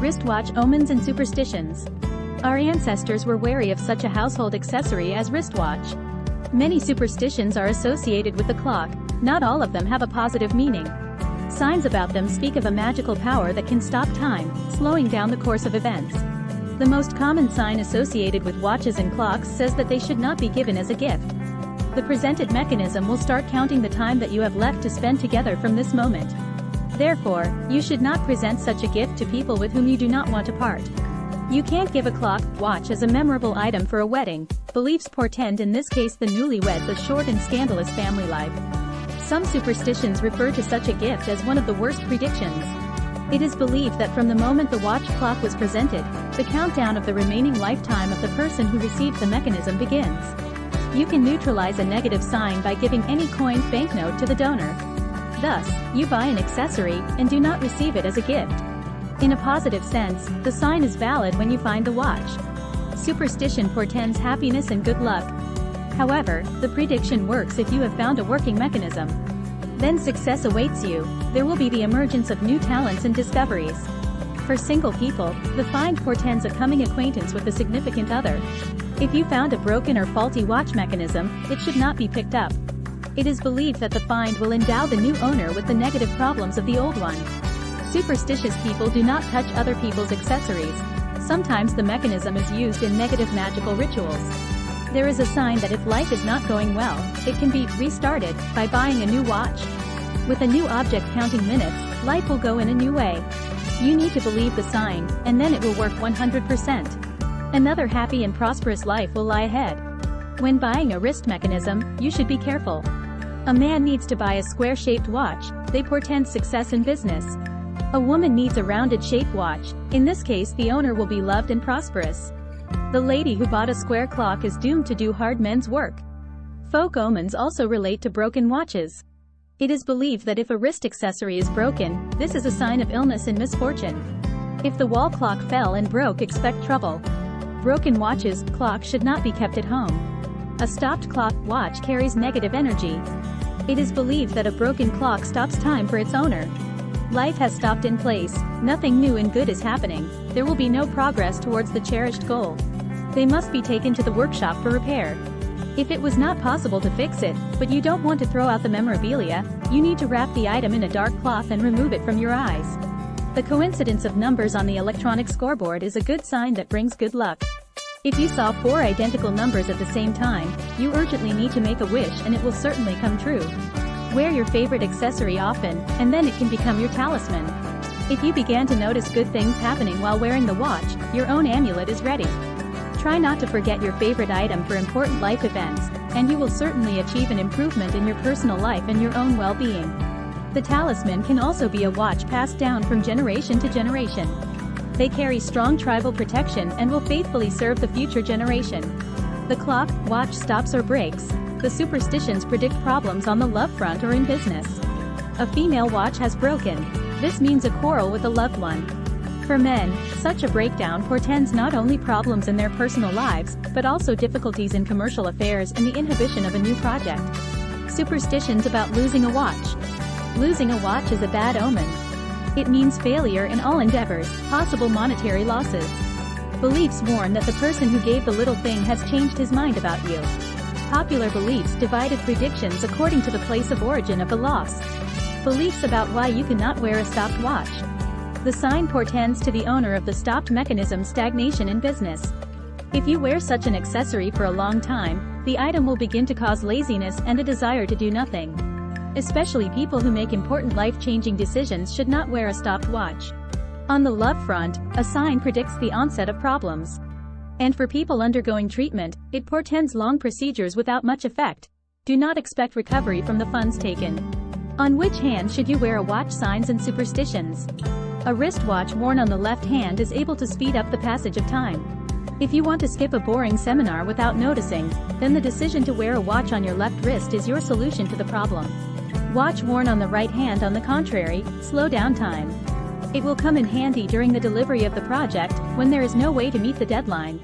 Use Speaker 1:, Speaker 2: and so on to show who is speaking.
Speaker 1: Wristwatch, omens and superstitions. Our ancestors were wary of such a household accessory as wristwatch. Many superstitions are associated with the clock, not all of them have a positive meaning. Signs about them speak of a magical power that can stop time, slowing down the course of events. The most common sign associated with watches and clocks says that they should not be given as a gift. The presented mechanism will start counting the time that you have left to spend together from this moment. Therefore, you should not present such a gift to people with whom you do not want to part. You can't give a clock, watch as a memorable item for a wedding. Beliefs portend in this case the newlyweds a short and scandalous family life. Some superstitions refer to such a gift as one of the worst predictions. It is believed that from the moment the watch clock was presented, the countdown of the remaining lifetime of the person who received the mechanism begins. You can neutralize a negative sign by giving any coined banknote to the donor. Thus, you buy an accessory and do not receive it as a gift. In a positive sense, the sign is valid when you find the watch. Superstition portends happiness and good luck. However, the prediction works if you have found a working mechanism. Then success awaits you. There will be the emergence of new talents and discoveries. For single people, the find portends a coming acquaintance with a significant other. If you found a broken or faulty watch mechanism, it should not be picked up. It is believed that the find will endow the new owner with the negative problems of the old one. Superstitious people do not touch other people's accessories. Sometimes the mechanism is used in negative magical rituals. There is a sign that if life is not going well, it can be restarted by buying a new watch. With a new object counting minutes, life will go in a new way. You need to believe the sign, and then it will work 100%. Another happy and prosperous life will lie ahead. When buying a wrist mechanism, you should be careful. A man needs to buy a square-shaped watch. They portend success in business. A woman needs a rounded-shaped watch. In this case, the owner will be loved and prosperous. The lady who bought a square clock is doomed to do hard men's work. Folk omens also relate to broken watches. It is believed that if a wrist accessory is broken, this is a sign of illness and misfortune. If the wall clock fell and broke, expect trouble. Broken watches, clock should not be kept at home. A stopped clock, watch carries negative energy. It is believed that a broken clock stops time for its owner. Life has stopped in place, nothing new and good is happening, there will be no progress towards the cherished goal. They must be taken to the workshop for repair. If it was not possible to fix it, but you don't want to throw out the memorabilia, you need to wrap the item in a dark cloth and remove it from your eyes. The coincidence of numbers on the electronic scoreboard is a good sign that brings good luck. If you saw 4 identical numbers at the same time, you urgently need to make a wish and it will certainly come true. Wear your favorite accessory often, and then it can become your talisman. If you began to notice good things happening while wearing the watch, your own amulet is ready. Try not to forget your favorite item for important life events, and you will certainly achieve an improvement in your personal life and your own well-being. The talisman can also be a watch passed down from generation to generation. They carry strong tribal protection and will faithfully serve the future generation. The clock, watch stops or breaks. The superstitions predict problems on the love front or in business. A female watch has broken. This means a quarrel with a loved one. For men, such a breakdown portends not only problems in their personal lives, but also difficulties in commercial affairs and the inhibition of a new project. Superstitions about losing a watch. Losing a watch is a bad omen. It means failure in all endeavors, possible monetary losses. Beliefs warn that the person who gave the little thing has changed his mind about you. Popular beliefs divided predictions according to the place of origin of the loss. Beliefs about why you cannot wear a stopped watch. The sign portends to the owner of the stopped mechanism stagnation in business. If you wear such an accessory for a long time, the item will begin to cause laziness and a desire to do nothing. Especially people who make important life-changing decisions should not wear a stopped watch. On the love front, a sign predicts the onset of problems. And for people undergoing treatment, it portends long procedures without much effect. Do not expect recovery from the funds taken. On which hand should you wear a watch? Signs and superstitions. A wristwatch worn on the left hand is able to speed up the passage of time. If you want to skip a boring seminar without noticing, then the decision to wear a watch on your left wrist is your solution to the problem. Watch worn on the right hand, on the contrary, slow down time. It will come in handy during the delivery of the project, when there is no way to meet the deadline.